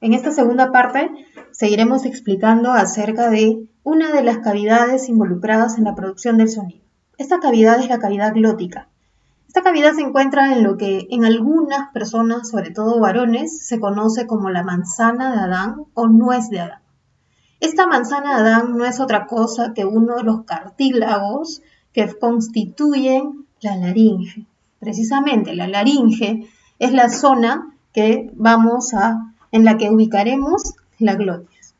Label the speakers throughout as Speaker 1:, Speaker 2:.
Speaker 1: En esta segunda parte seguiremos explicando acerca de una de las cavidades involucradas en la producción del sonido. Esta cavidad es la cavidad glótica. Esta cavidad se encuentra en lo que en algunas personas, sobre todo varones, se conoce como la manzana de Adán o nuez de Adán. Esta manzana de Adán no es otra cosa que uno de los cartílagos que constituyen la laringe. Precisamente la laringe es la zona en la que ubicaremos la glotis.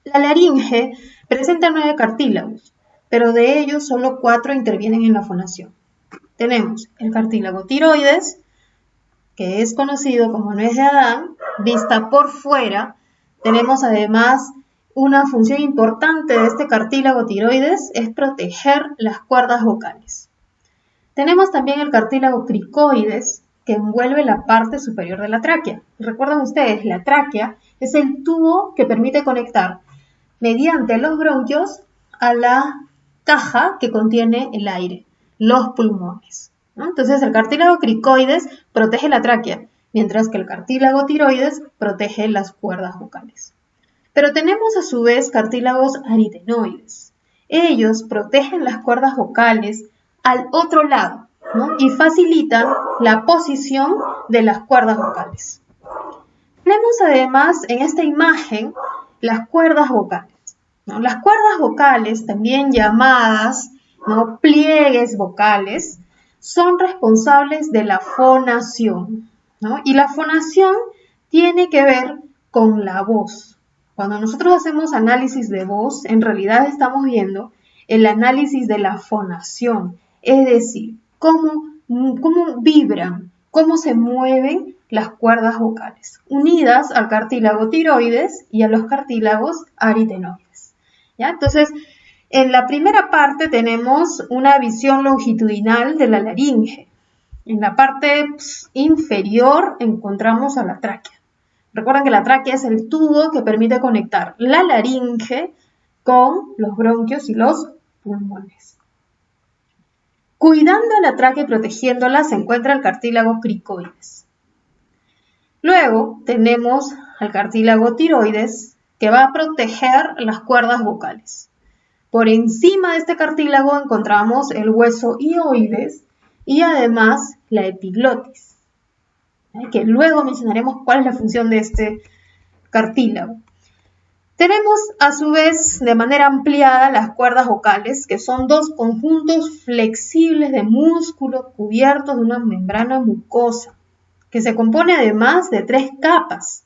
Speaker 1: La laringe presenta 9 cartílagos, pero de ellos solo 4 intervienen en la fonación. Tenemos el cartílago tiroides, que es conocido como nuez de Adán, vista por fuera. Tenemos además una función importante de este cartílago tiroides, es proteger las cuerdas vocales. Tenemos también el cartílago cricoides, que envuelve la parte superior de la tráquea. Recuerden ustedes, la tráquea es el tubo que permite conectar mediante los bronquios a la caja que contiene el aire, los pulmones, ¿no? Entonces el cartílago cricoides protege la tráquea, mientras que el cartílago tiroides protege las cuerdas vocales. Pero tenemos a su vez cartílagos aritenoides. Ellos protegen las cuerdas vocales al otro lado, ¿no? Y facilitan la posición de las cuerdas vocales. Tenemos además en esta imagen las cuerdas vocales, ¿no? Las cuerdas vocales, también llamadas, ¿no?, pliegues vocales, son responsables de la fonación, ¿no? Y la fonación tiene que ver con la voz. Cuando nosotros hacemos análisis de voz, en realidad estamos viendo el análisis de la fonación, es decir, cómo vibran, cómo se mueven las cuerdas vocales, unidas al cartílago tiroides y a los cartílagos aritenoides. ¿Ya? Entonces, en la primera parte tenemos una visión longitudinal de la laringe. En la parte inferior encontramos a la tráquea. Recuerden que la tráquea es el tubo que permite conectar la laringe con los bronquios y los pulmones. Cuidando la tráquea y protegiéndola se encuentra el cartílago cricoides. Luego tenemos al cartílago tiroides que va a proteger las cuerdas vocales. Por encima de este cartílago encontramos el hueso hioides y además la epiglotis, que luego mencionaremos cuál es la función de este cartílago. Tenemos a su vez de manera ampliada las cuerdas vocales, que son 2 conjuntos flexibles de músculo cubiertos de una membrana mucosa, que se compone además de 3 capas,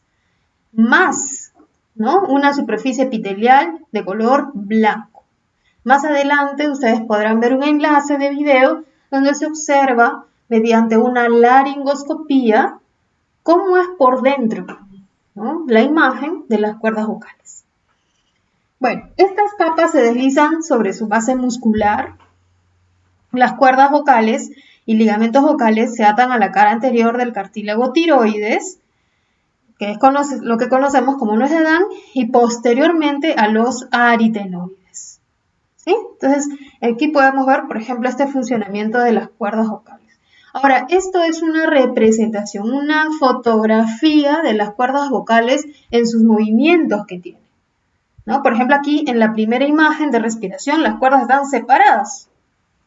Speaker 1: más, ¿no?, una superficie epitelial de color blanco. Más adelante ustedes podrán ver un enlace de video donde se observa mediante una laringoscopía cómo es por dentro, ¿no?, la imagen de las cuerdas vocales. Bueno, estas capas se deslizan sobre su base muscular. Las cuerdas vocales y ligamentos vocales se atan a la cara anterior del cartílago tiroides, que es lo que conocemos como nuez de Adán, y posteriormente a los aritenoides. ¿Sí? Entonces, aquí podemos ver, por ejemplo, este funcionamiento de las cuerdas vocales. Ahora, esto es una representación, una fotografía de las cuerdas vocales en sus movimientos que tienen, ¿no? Por ejemplo, aquí en la primera imagen de respiración, las cuerdas están separadas,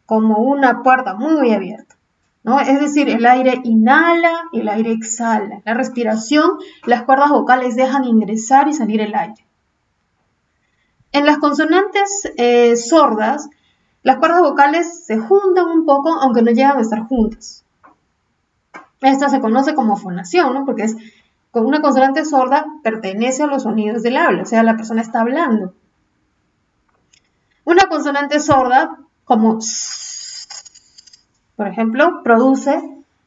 Speaker 1: como una puerta muy abierta, ¿no? Es decir, el aire inhala y el aire exhala. La respiración, las cuerdas vocales dejan ingresar y salir el aire. En las consonantes sordas, las cuerdas vocales se juntan un poco, aunque no llegan a estar juntas. Esta se conoce como fonación, ¿no?, porque con una consonante sorda pertenece a los sonidos del habla, o sea, la persona está hablando. Una consonante sorda, como s, por ejemplo, produce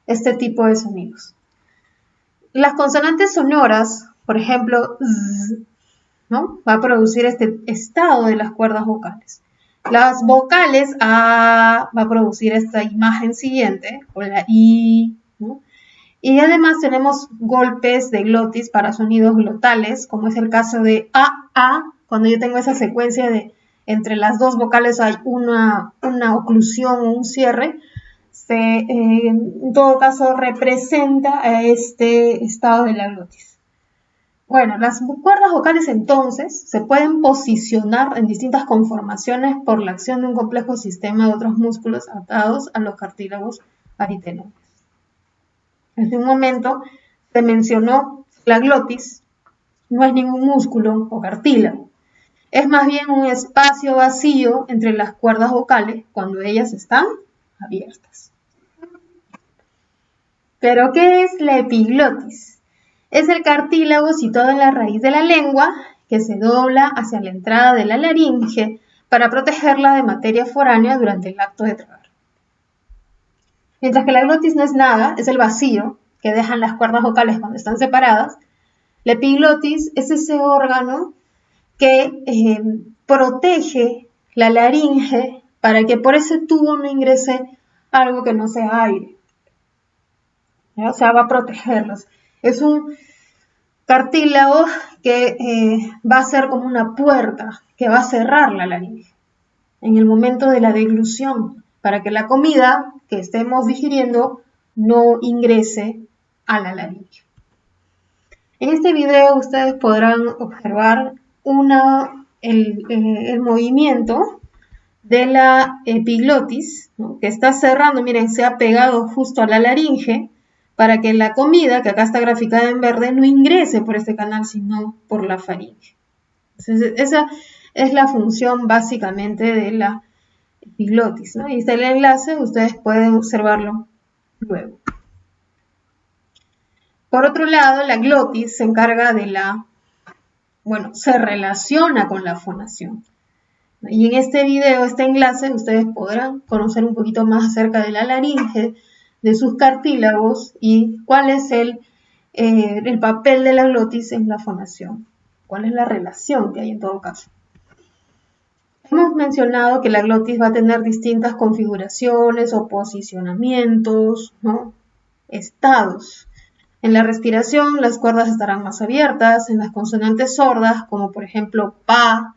Speaker 1: este tipo de sonidos. Las consonantes sonoras, por ejemplo, z, ¿no?, va a producir este estado de las cuerdas vocales. Las vocales, a, va a producir esta imagen siguiente, o la i, ¿no? Y además tenemos golpes de glotis para sonidos glotales, como es el caso de a, cuando yo tengo esa secuencia de entre las 2 vocales hay una oclusión o un cierre, en todo caso representa a este estado de la glotis. Bueno, las cuerdas vocales entonces se pueden posicionar en distintas conformaciones por la acción de un complejo sistema de otros músculos atados a los cartílagos aritenoides. Hace un momento se mencionó la glotis, no es ningún músculo o cartílago, es más bien un espacio vacío entre las cuerdas vocales cuando ellas están abiertas. ¿Pero qué es la epiglotis? Es el cartílago situado en la raíz de la lengua que se dobla hacia la entrada de la laringe para protegerla de materia foránea durante el acto de tragar. Mientras que la glotis no es nada, es el vacío que dejan las cuerdas vocales cuando están separadas, la epiglotis es ese órgano que protege la laringe para que por ese tubo no ingrese algo que no sea aire. ¿Ya? O sea, va a protegerlos. Es un cartílago que va a ser como una puerta que va a cerrar la laringe en el momento de la deglución para que la comida que estemos digiriendo no ingrese a la laringe. En este video ustedes podrán observar el movimiento de la epiglotis, ¿no? Que está cerrando, miren, se ha pegado justo a la laringe para que la comida, que acá está graficada en verde, no ingrese por este canal, sino por la faringe. Entonces, esa es la función básicamente de la epiglotis, ¿no? Y está el enlace, ustedes pueden observarlo luego. Por otro lado, la glotis se encarga de se relaciona con la fonación. Y en este video, este enlace, ustedes podrán conocer un poquito más acerca de la laringe, de sus cartílagos y cuál es el papel de la glotis en la fonación. Cuál es la relación que hay en todo caso. Hemos mencionado que la glotis va a tener distintas configuraciones o posicionamientos, ¿no? Estados. En la respiración, las cuerdas estarán más abiertas. En las consonantes sordas, como por ejemplo pa,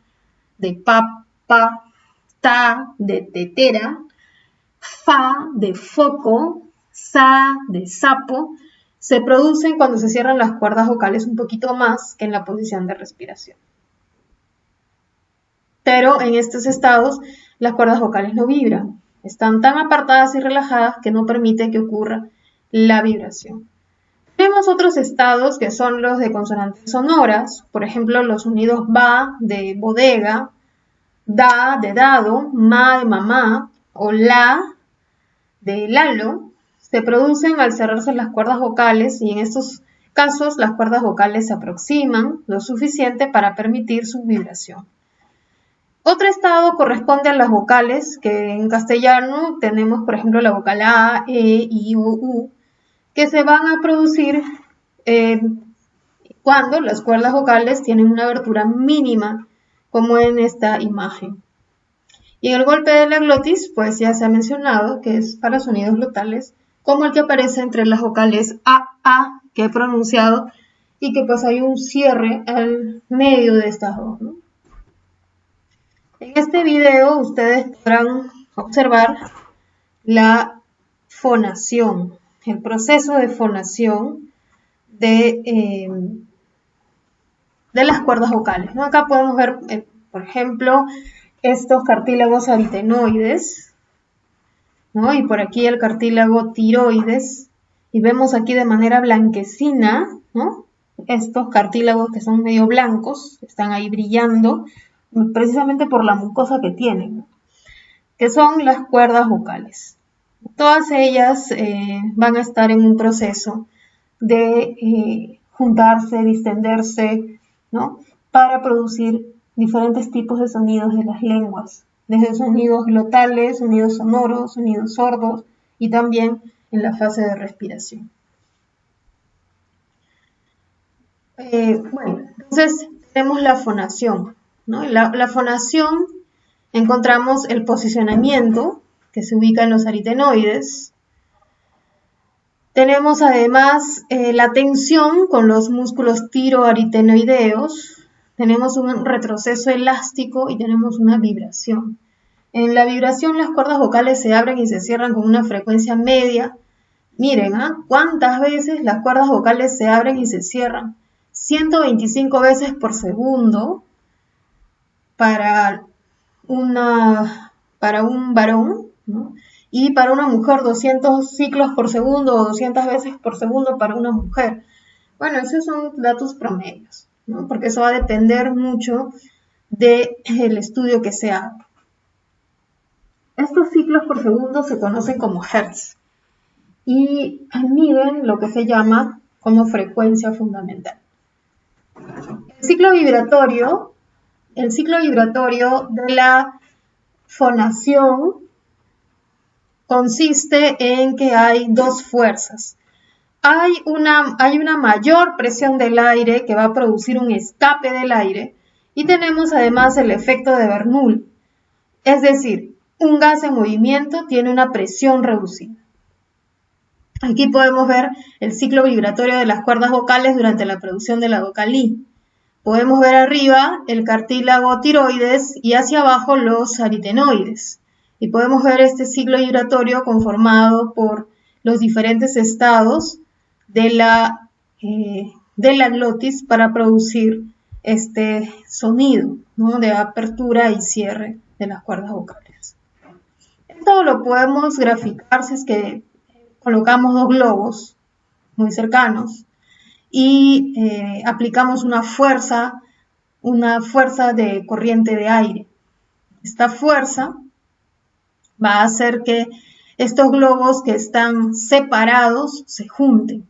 Speaker 1: de papa, ta, de tetera, fa, de foco, sa, de sapo, se producen cuando se cierran las cuerdas vocales un poquito más que en la posición de respiración. Pero en estos estados, las cuerdas vocales no vibran. Están tan apartadas y relajadas que no permite que ocurra la vibración. Tenemos otros estados que son los de consonantes sonoras, por ejemplo, los sonidos ba de bodega, da de dado, ma de mamá o la de lalo, se producen al cerrarse las cuerdas vocales y en estos casos las cuerdas vocales se aproximan lo suficiente para permitir su vibración. Otro estado corresponde a las vocales, que en castellano tenemos, por ejemplo, la vocal A, E, I, O, U, que se van a producir cuando las cuerdas vocales tienen una abertura mínima, como en esta imagen. Y en el golpe de la glotis, pues ya se ha mencionado que es para sonidos glotales, como el que aparece entre las vocales A, que he pronunciado, y que pues hay un cierre al medio de estas dos, ¿no? En este video ustedes podrán observar la fonación, el proceso de fonación de las cuerdas vocales, ¿no? Acá podemos ver, por ejemplo, estos cartílagos aritenoides, ¿no? Y por aquí el cartílago tiroides, y vemos aquí de manera blanquecina, ¿no? Estos cartílagos que son medio blancos, están ahí brillando, precisamente por la mucosa que tienen, ¿no? Que son las cuerdas vocales. Todas ellas van a estar en un proceso de juntarse, distenderse, ¿no? Para producir diferentes tipos de sonidos de las lenguas, desde sonidos glotales, sonidos sonoros, sonidos sordos y también en la fase de respiración. Entonces tenemos la fonación, ¿no? La fonación, encontramos el posicionamiento que se ubica en los aritenoides. Tenemos además la tensión con los músculos tiroaritenoideos. Tenemos un retroceso elástico y tenemos una vibración. En la vibración las cuerdas vocales se abren y se cierran con una frecuencia media. Miren, ¿cuántas veces las cuerdas vocales se abren y se cierran? 125 veces por segundo para un varón, ¿no? Y para una mujer 200 ciclos por segundo o 200 veces por segundo para una mujer. Bueno, esos son datos promedios, ¿no? Porque eso va a depender mucho del estudio que se haga. Estos ciclos por segundo se conocen como hertz y miden lo que se llama como frecuencia fundamental. El ciclo vibratorio de la fonación consiste en que hay dos fuerzas. Hay una mayor presión del aire que va a producir un escape del aire y tenemos además el efecto de Bernoulli, es decir, un gas en movimiento tiene una presión reducida. Aquí podemos ver el ciclo vibratorio de las cuerdas vocales durante la producción de la vocalí. Podemos ver arriba el cartílago tiroides y hacia abajo los aritenoides. Y podemos ver este ciclo vibratorio conformado por los diferentes estados de la glotis para producir este sonido, ¿no? De apertura y cierre de las cuerdas vocales. Esto lo podemos graficar si es que colocamos dos globos muy cercanos y aplicamos una fuerza de corriente de aire. Esta fuerza va a hacer que estos globos que están separados se junten.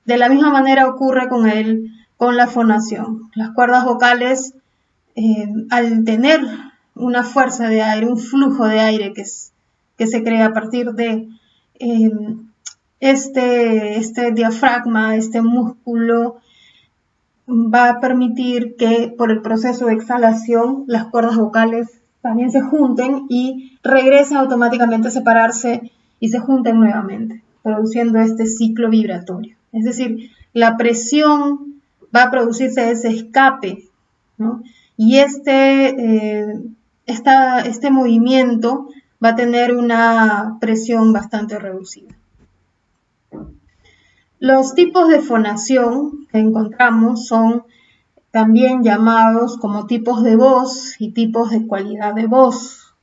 Speaker 1: De la misma manera ocurre con la fonación. Las cuerdas vocales, al tener una fuerza de aire, un flujo de aire que se crea a partir de este diafragma, este músculo, va a permitir que por el proceso de exhalación las cuerdas vocales también se junten y regresen automáticamente a separarse y se junten nuevamente, produciendo este ciclo vibratorio. Es decir, la presión va a producirse ese escape, ¿no? Y este movimiento va a tener una presión bastante reducida. Los tipos de fonación que encontramos son también llamados como tipos de voz y tipos de cualidad de voz.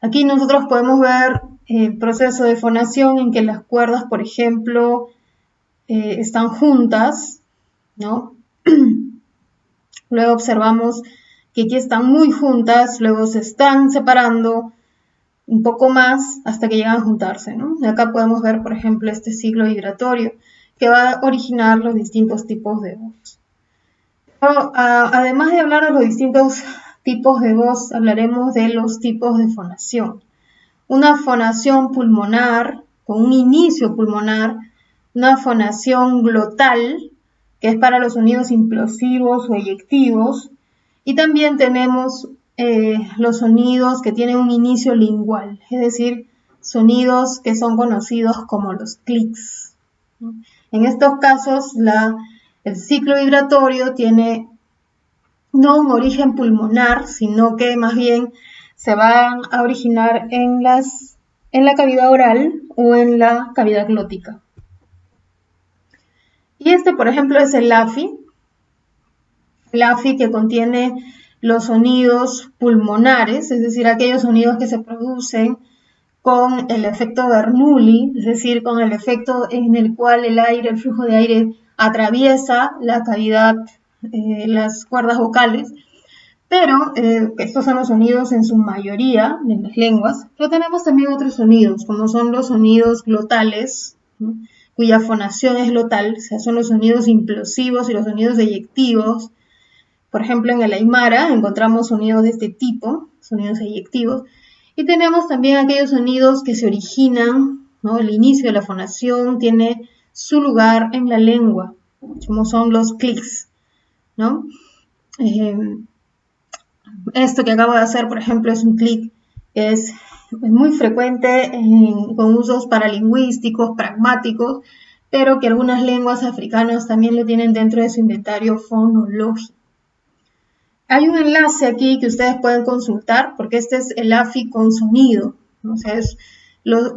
Speaker 1: Aquí nosotros podemos ver el proceso de fonación en que las cuerdas, por ejemplo, están juntas, ¿no? Luego observamos que aquí están muy juntas, luego se están separando un poco más hasta que llegan a juntarse, ¿no? Y acá podemos ver, por ejemplo, este ciclo vibratorio que va a originar los distintos tipos de voz. Pero, además de hablar de los distintos tipos de voz, hablaremos de los tipos de fonación. Una fonación pulmonar, con un inicio pulmonar, una fonación glotal, que es para los sonidos implosivos o eyectivos, y también tenemos los sonidos que tienen un inicio lingual, es decir, sonidos que son conocidos como los clics. En estos casos, el ciclo vibratorio tiene no un origen pulmonar, sino que más bien se van a originar en la cavidad oral o en la cavidad glótica. Y por ejemplo, es el LAFI que contiene los sonidos pulmonares, es decir, aquellos sonidos que se producen con el efecto Bernoulli, es decir, con el efecto en el cual el flujo de aire atraviesa la cavidad, las cuerdas vocales, pero estos son los sonidos en su mayoría de las lenguas, pero tenemos también otros sonidos, como son los sonidos glotales, ¿no? Cuya fonación es glotal, o sea, son los sonidos implosivos y los sonidos eyectivos. Por ejemplo, en el aymara encontramos sonidos de este tipo, sonidos eyectivos, y tenemos también aquellos sonidos que se originan, ¿no? El inicio de la fonación tiene su lugar en la lengua, como son los clics, ¿no? Esto que acabo de hacer, por ejemplo, es un clic que es muy frecuente con usos paralingüísticos, pragmáticos, pero que algunas lenguas africanas también lo tienen dentro de su inventario fonológico. Hay un enlace aquí que ustedes pueden consultar, porque este es el AFI con sonido. O sea,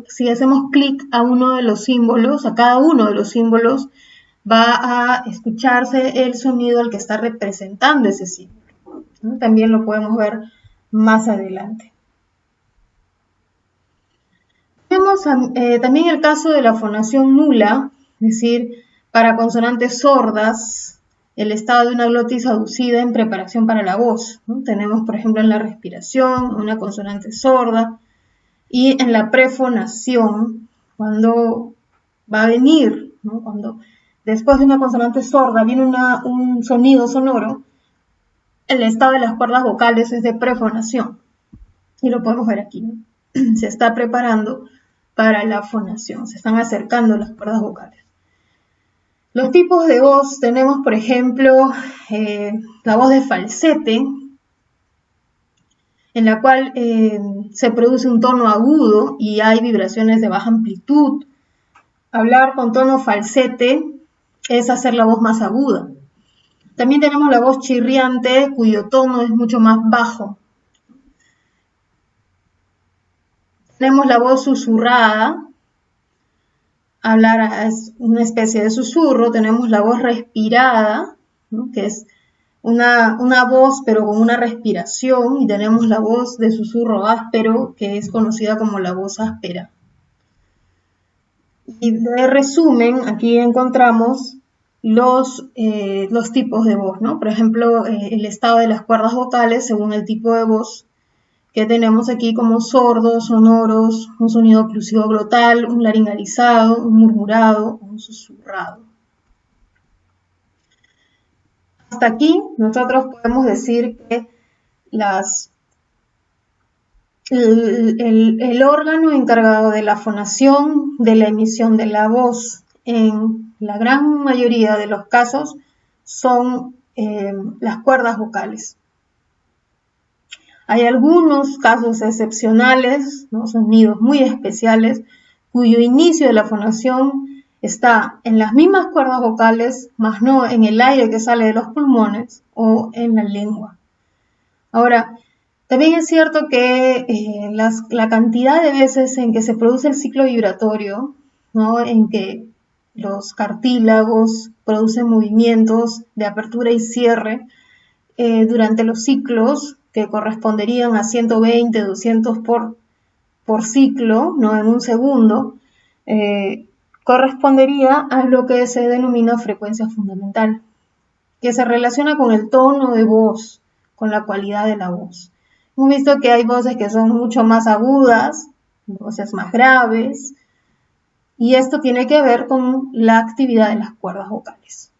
Speaker 1: si hacemos clic a uno de los símbolos, a cada uno de los símbolos, va a escucharse el sonido al que está representando ese símbolo, ¿no? También lo podemos ver más adelante. Tenemos también el caso de la fonación nula, es decir, para consonantes sordas, el estado de una glotis aducida en preparación para la voz, ¿no? Tenemos, por ejemplo, en la respiración, una consonante sorda, y en la prefonación, cuando va a venir, ¿no? Cuando después de una consonante sorda viene un sonido sonoro, el estado de las cuerdas vocales es de prefonación. Y lo podemos ver aquí, ¿no? Se está preparando para la fonación, se están acercando las cuerdas vocales. Los tipos de voz tenemos, por ejemplo, la voz de falsete, en la cual se produce un tono agudo y hay vibraciones de baja amplitud. Hablar con tono falsete es hacer la voz más aguda. También tenemos la voz chirriante, cuyo tono es mucho más bajo. Tenemos la voz susurrada, hablar es una especie de susurro. Tenemos la voz respirada, ¿no? Que es una voz pero con una respiración, y tenemos la voz de susurro áspero, que es conocida como la voz áspera. Y de resumen, aquí encontramos los tipos de voz, ¿no? Por ejemplo, el estado de las cuerdas vocales según el tipo de voz que tenemos aquí, como sordos, sonoros, un sonido oclusivo glotal, un laringalizado, un murmurado, un susurrado. Hasta aquí nosotros podemos decir que el órgano encargado de la fonación, de la emisión de la voz, en la gran mayoría de los casos, son las cuerdas vocales. Hay algunos casos excepcionales, ¿no? Sonidos muy especiales, cuyo inicio de la fonación está en las mismas cuerdas vocales, más no en el aire que sale de los pulmones o en la lengua. Ahora, también es cierto que la cantidad de veces en que se produce el ciclo vibratorio, ¿no? En que los cartílagos producen movimientos de apertura y cierre durante los ciclos, que corresponderían a 120, 200 por ciclo, ¿no? En un segundo, correspondería a lo que se denomina frecuencia fundamental, que se relaciona con el tono de voz, con la cualidad de la voz. Hemos visto que hay voces que son mucho más agudas, voces más graves, y esto tiene que ver con la actividad de las cuerdas vocales.